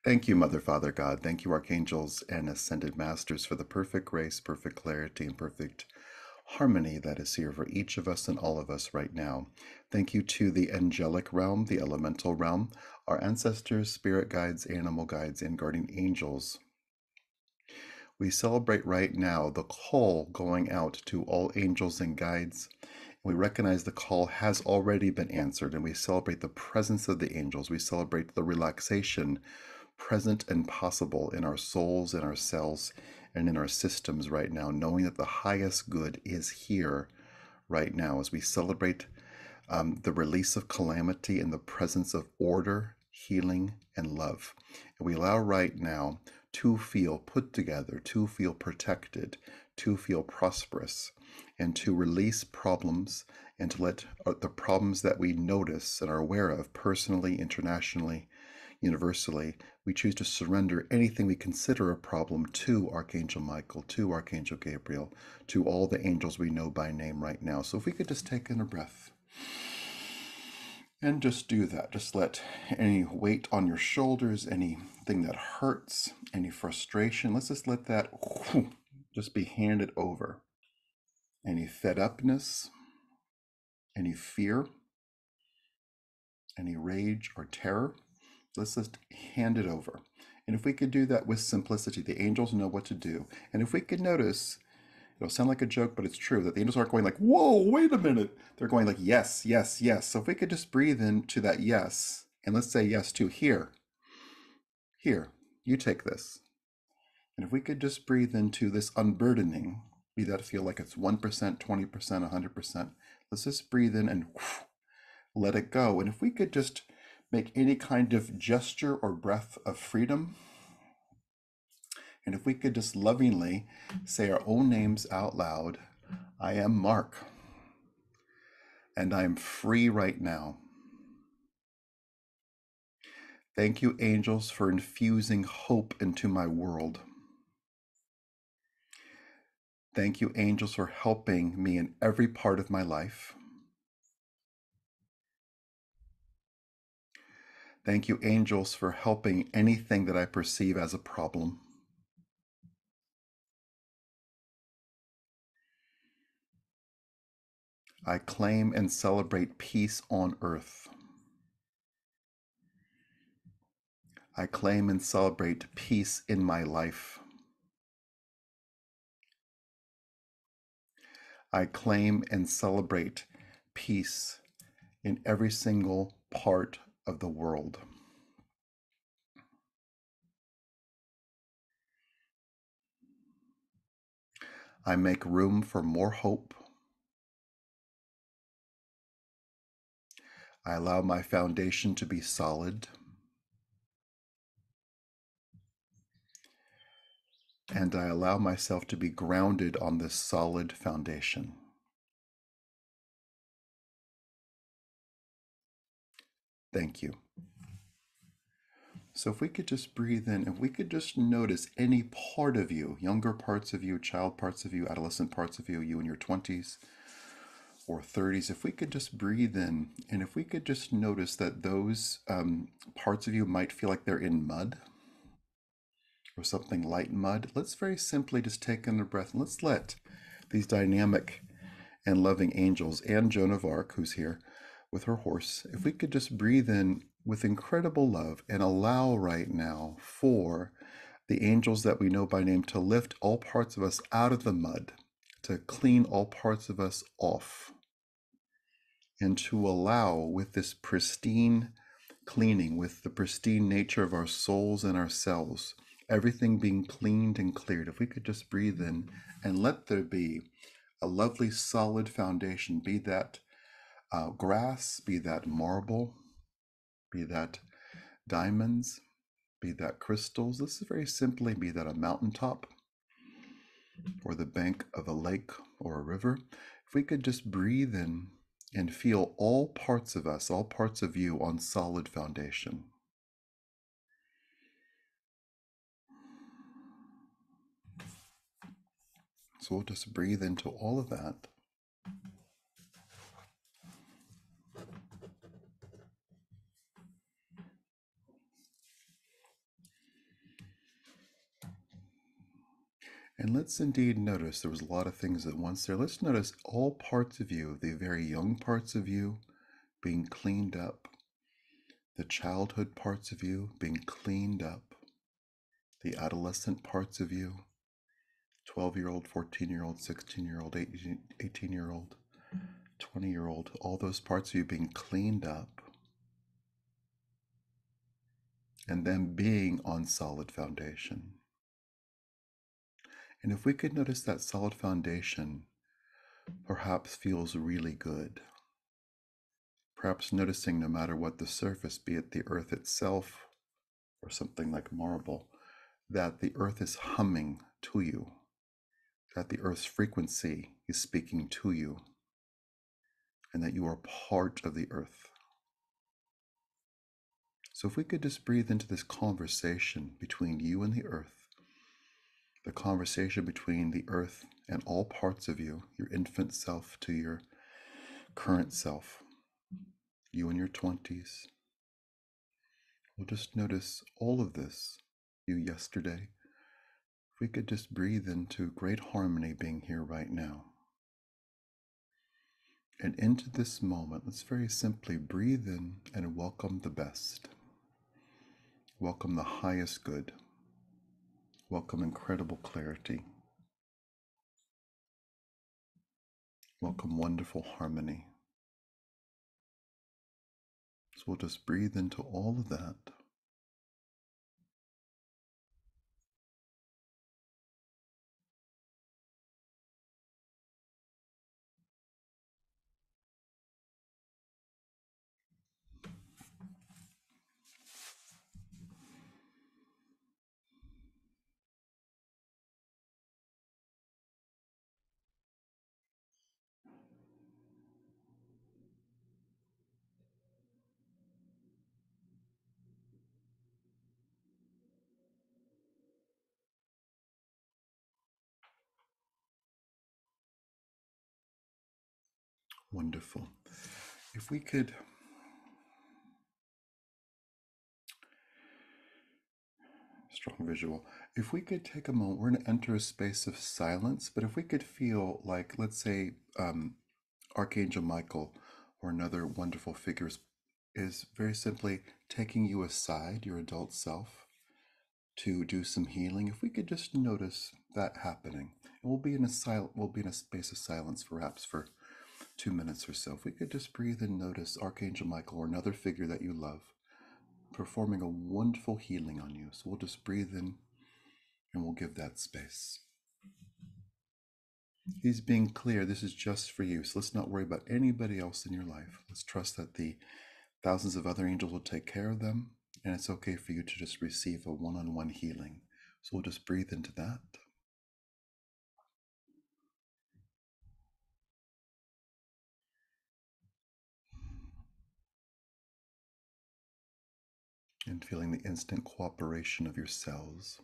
Thank you, Mother, Father, God. Thank you, Archangels and Ascended Masters, for the perfect grace, perfect clarity, and perfect harmony that is here for each of us and all of us right now. Thank you to the angelic realm, the elemental realm, our ancestors, spirit guides, animal guides, and guardian angels. We celebrate right now the call going out to all angels and guides. We recognize the call has already been answered, and we celebrate the presence of the angels. We celebrate the relaxation present and possible in our souls, in our cells, and in our systems right now, knowing that the highest good is here right now as we celebrate the release of calamity in the presence of order, healing, and love. And we allow right now to feel put together, to feel protected, to feel prosperous, and to release problems and to let the problems that we notice and are aware of personally, internationally, universally, we choose to surrender anything we consider a problem to Archangel Michael, to Archangel Gabriel, to all the angels we know by name right now. So if we could just take in a breath and just do that. Just let any weight on your shoulders, anything that hurts, any frustration, let's just let that just be handed over. Any fed upness, any fear, any rage or terror, let's just hand it over. And if we could do that with simplicity, the angels know what to do. And if we could notice, it'll sound like a joke, but it's true, that the angels aren't going like, whoa, wait a minute. They're going like, yes, yes, yes. So if we could just breathe into that yes, and let's say yes to here, you take this. And if we could just breathe into this unburdening, be that feel like it's 1%, 20%, 100%, let's just breathe in and let it go. And if we could just make any kind of gesture or breath of freedom, and if we could just lovingly say our own names out loud, I am Mark, and I am free right now. Thank you, angels, for infusing hope into my world. Thank you, angels, for helping me in every part of my life. Thank you, angels, for helping anything that I perceive as a problem. I claim and celebrate peace on earth. I claim and celebrate peace in my life. I claim and celebrate peace in every single part of the world. I make room for more hope. I allow my foundation to be solid. And I allow myself to be grounded on this solid foundation. Thank you. So if we could just breathe in, if we could just notice any part of you, younger parts of you, child parts of you, adolescent parts of you, you in your 20s or 30s, if we could just breathe in, and if we could just notice that those parts of you might feel like they're in mud or something light mud, let's very simply just take in a breath and let's let these dynamic and loving angels and Joan of Arc, who's here with her horse, if we could just breathe in with incredible love and allow right now for the angels that we know by name to lift all parts of us out of the mud, to clean all parts of us off, and to allow with this pristine cleaning, with the pristine nature of our souls and our cells, everything being cleaned and cleared. If we could just breathe in and let there be a lovely solid foundation, be that grass, be that marble, be that diamonds, be that crystals. This is very simply be that a mountaintop or the bank of a lake or a river. If we could just breathe in and feel all parts of us, all parts of you on solid foundation. So we'll just breathe into all of that. And let's indeed notice there was a lot of things at once there. Let's notice all parts of you, the very young parts of you being cleaned up, the childhood parts of you being cleaned up, the adolescent parts of you, 12-year-old, 14-year-old, 16-year-old, 18-year-old, 20-year-old, all those parts of you being cleaned up, and then being on solid foundation. And if we could notice that solid foundation perhaps feels really good, perhaps noticing no matter what the surface, be it the earth itself or something like marble, that the earth is humming to you, that the earth's frequency is speaking to you, and that you are part of the earth. So if we could just breathe into this conversation between you and the earth, the conversation between the earth and all parts of you, your infant self to your current self, you in your 20s. We'll just notice all of this, you yesterday. If we could just breathe into great harmony being here right now. And into this moment, let's very simply breathe in and welcome the best. Welcome the highest good. Welcome incredible clarity. Welcome wonderful harmony. So we'll just breathe into all of that. Wonderful. If we could strong visual. If we could take a moment, we're going to enter a space of silence, but if we could feel like, let's say, Archangel Michael or another wonderful figure is very simply taking you aside, your adult self, to do some healing. If we could just notice that happening, and we'll be in a space of silence perhaps for 2 minutes or so. If we could just breathe and notice Archangel Michael or another figure that you love performing a wonderful healing on you. So we'll just breathe in and we'll give that space. He's being clear, this is just for you. So let's not worry about anybody else in your life. Let's trust that the thousands of other angels will take care of them, and it's okay for you to just receive a one-on-one healing. So we'll just breathe into that. And feeling the instant cooperation of your cells.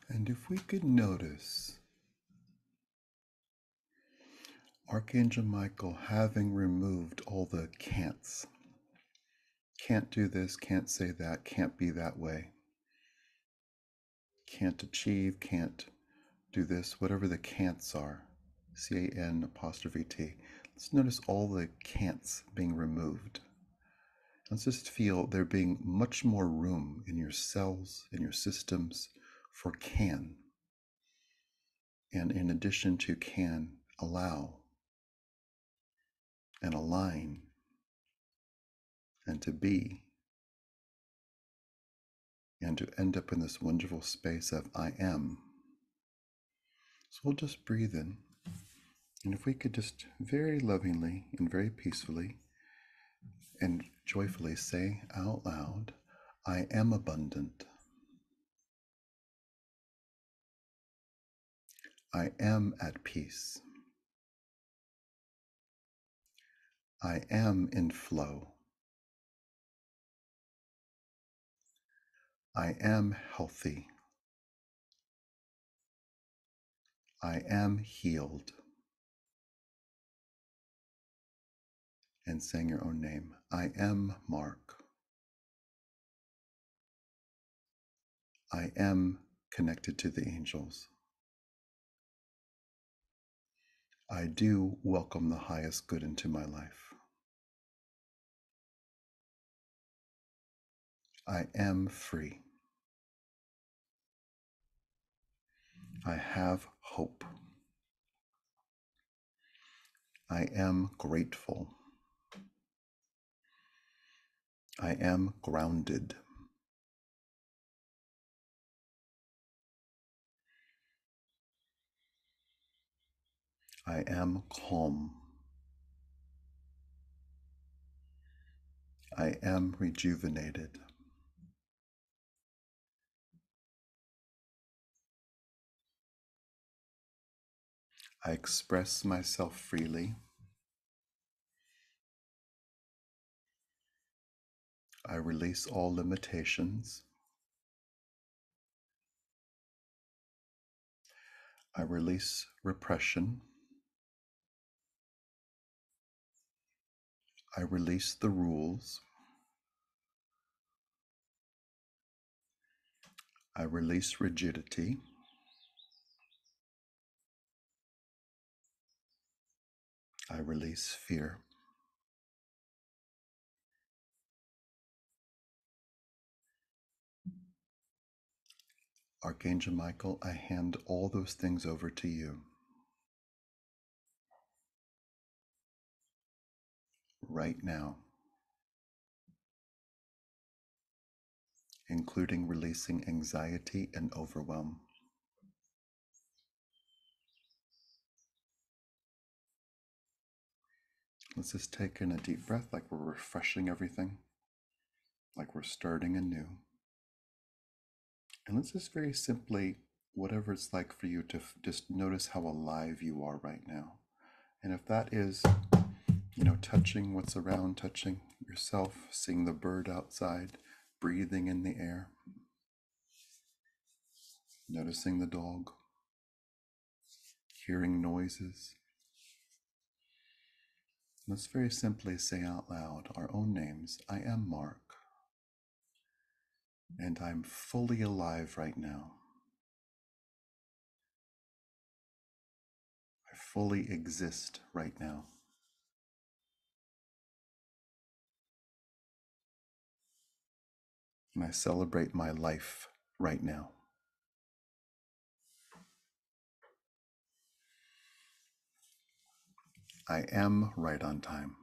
And if we could notice Archangel Michael, having removed all the can'ts, can't do this, can't say that, can't be that way, can't achieve, can't do this, whatever the can'ts are, CAN''T. Let's notice all the can'ts being removed. Let's just feel there being much more room in your cells, in your systems for can. And in addition to can, allow and align and to be, and to end up in this wonderful space of I am. So we'll just breathe in. And if we could just very lovingly and very peacefully and joyfully say out loud, I am abundant. I am at peace. I am in flow. I am healthy. I am healed. And saying your own name. I am Mark. I am connected to the angels. I do welcome the highest good into my life. I am free. I have hope. I am grateful. I am grounded. I am calm. I am rejuvenated. I express myself freely. I release all limitations. I release repression. I release the rules. I release rigidity. I release fear. Archangel Michael, I hand all those things over to you right now, including releasing anxiety and overwhelm. Let's just take in a deep breath like we're refreshing everything, like we're starting anew. And let's just very simply, whatever it's like for you, to just notice how alive you are right now. And if that is, touching what's around, touching yourself, seeing the bird outside, breathing in the air, noticing the dog, hearing noises. Let's very simply say out loud our own names. I am Mark, and I'm fully alive right now. I fully exist right now. And I celebrate my life right now. I am right on time.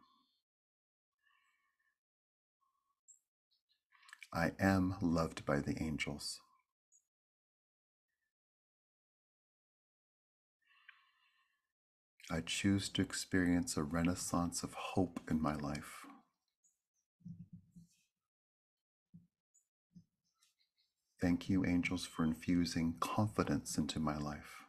I am loved by the angels. I choose to experience a renaissance of hope in my life. Thank you, angels, for infusing confidence into my life.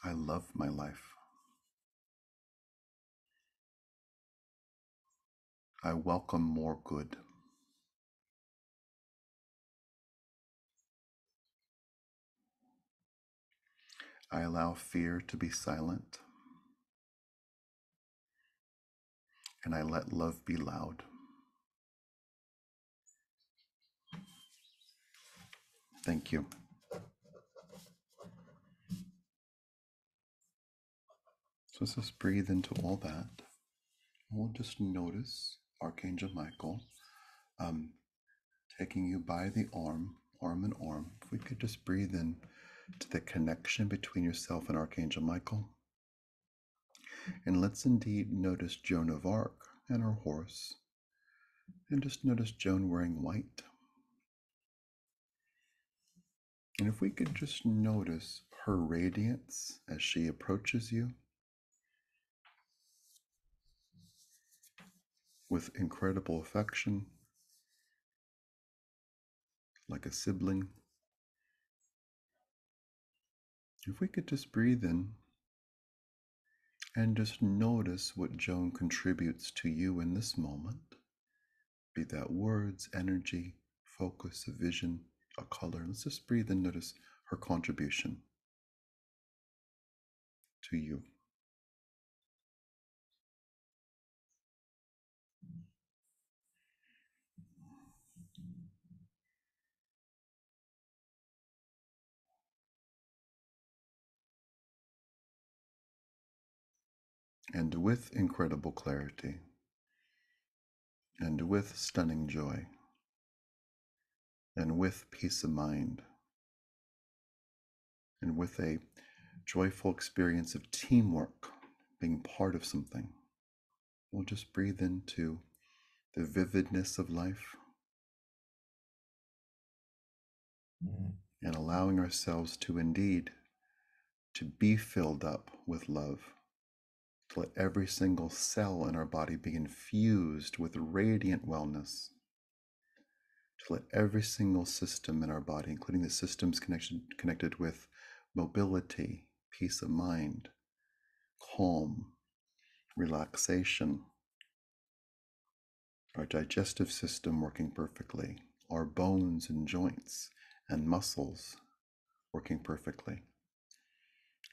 I love my life. I welcome more good. I allow fear to be silent, and I let love be loud. Thank you. So let's just breathe into all that. We'll just notice Archangel Michael taking you by the arm in arm. If we could just breathe in to the connection between yourself and Archangel Michael. And let's indeed notice Joan of Arc and her horse. And just notice Joan wearing white. And if we could just notice her radiance as she approaches you with incredible affection, like a sibling. If we could just breathe in and just notice what Joan contributes to you in this moment, be that words, energy, focus, a vision, a color. Let's just breathe and notice her contribution to you. And with incredible clarity, and with stunning joy, and with peace of mind, and with a joyful experience of teamwork, being part of something, we'll just breathe into the vividness of life and allowing ourselves to indeed to be filled up with love, to let every single cell in our body be infused with radiant wellness, to let every single system in our body, including the systems connected with mobility, peace of mind, calm, relaxation, our digestive system working perfectly, our bones and joints and muscles working perfectly,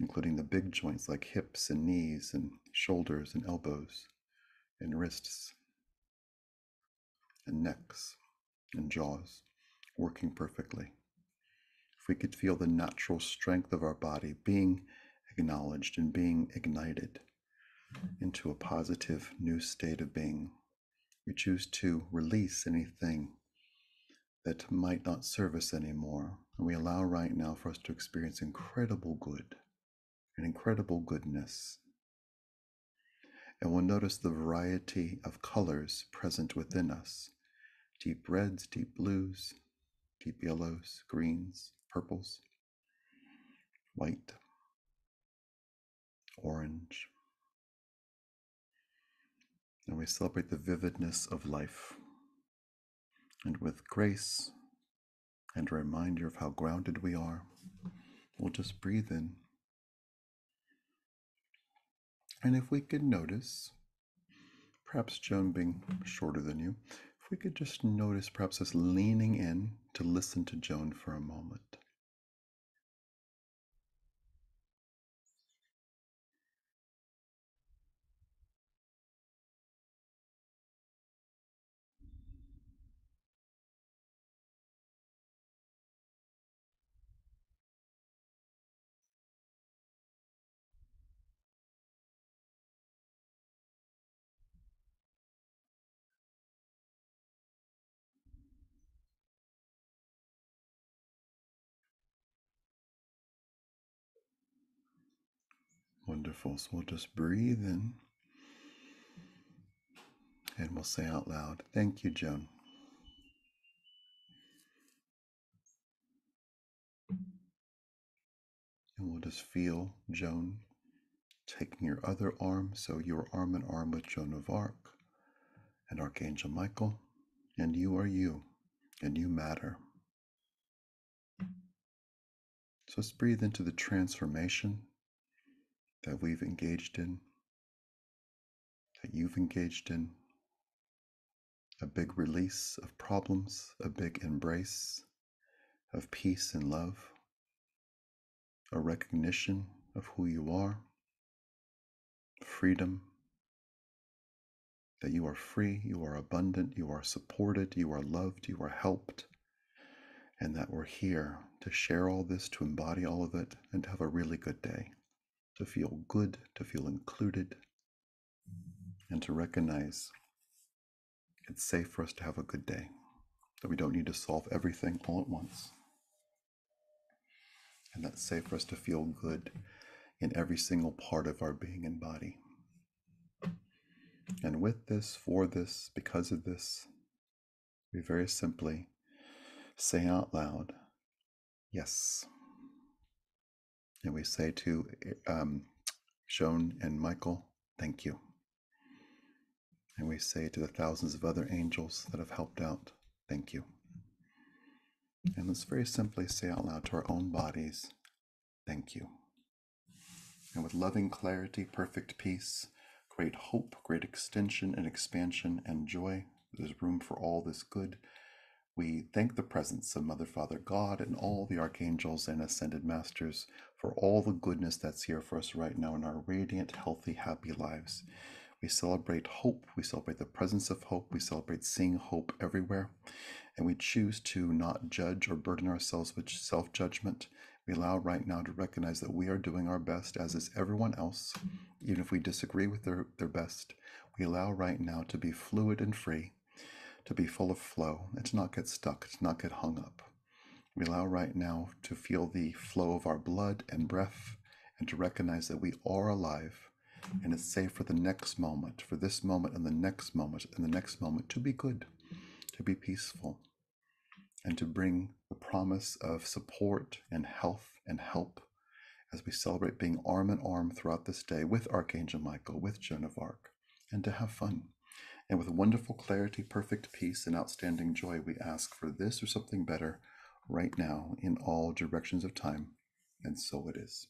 including the big joints like hips and knees and shoulders and elbows and wrists and necks and jaws working perfectly. If we could feel the natural strength of our body being acknowledged and being ignited into a positive new state of being, we choose to release anything that might not serve us anymore. And we allow right now for us to experience incredible good and incredible goodness. And we'll notice the variety of colors present within us: deep reds, deep blues, deep yellows, greens, purples, white, orange. And we celebrate the vividness of life. And with grace and a reminder of how grounded we are, we'll just breathe in. And if we could notice, perhaps Joan being shorter than you, if we could just notice perhaps us leaning in to listen to Joan for a moment. Wonderful. So we'll just breathe in and we'll say out loud, "Thank you, Joan." And we'll just feel Joan taking your other arm, so you're arm in arm with Joan of Arc and Archangel Michael, and you are you, and you matter. So let's breathe into the transformation that we've engaged in, that you've engaged in, a big release of problems, a big embrace of peace and love, a recognition of who you are, freedom, that you are free, you are abundant, you are supported, you are loved, you are helped, and that we're here to share all this, to embody all of it, and to have a really good day, to feel good, to feel included, and to recognize it's safe for us to have a good day, that we don't need to solve everything all at once, and that's safe for us to feel good in every single part of our being and body. And with this, for this, because of this, we very simply say out loud, yes. And we say to Joan and Michael, thank you. And we say to the thousands of other angels that have helped out, thank you. And let's very simply say out loud to our own bodies, thank you. And with loving clarity, perfect peace, great hope, great extension and expansion and joy, there's room for all this good. We thank the presence of Mother, Father, God, and all the archangels and ascended masters for all the goodness that's here for us right now in our radiant, healthy, happy lives. We celebrate hope. We celebrate the presence of hope. We celebrate seeing hope everywhere. And we choose to not judge or burden ourselves with self-judgment. We allow right now to recognize that we are doing our best, as is everyone else, even if we disagree with their best. We allow right now to be fluid and free, to be full of flow, and to not get stuck, to not get hung up. We allow right now to feel the flow of our blood and breath, and to recognize that we are alive, and it's safe for the next moment, for this moment and the next moment and the next moment, to be good, to be peaceful, and to bring the promise of support and health and help as we celebrate being arm in arm throughout this day with Archangel Michael, with Joan of Arc, and to have fun. And with wonderful clarity, perfect peace, and outstanding joy, we ask for this or something better right now in all directions of time, and so it is.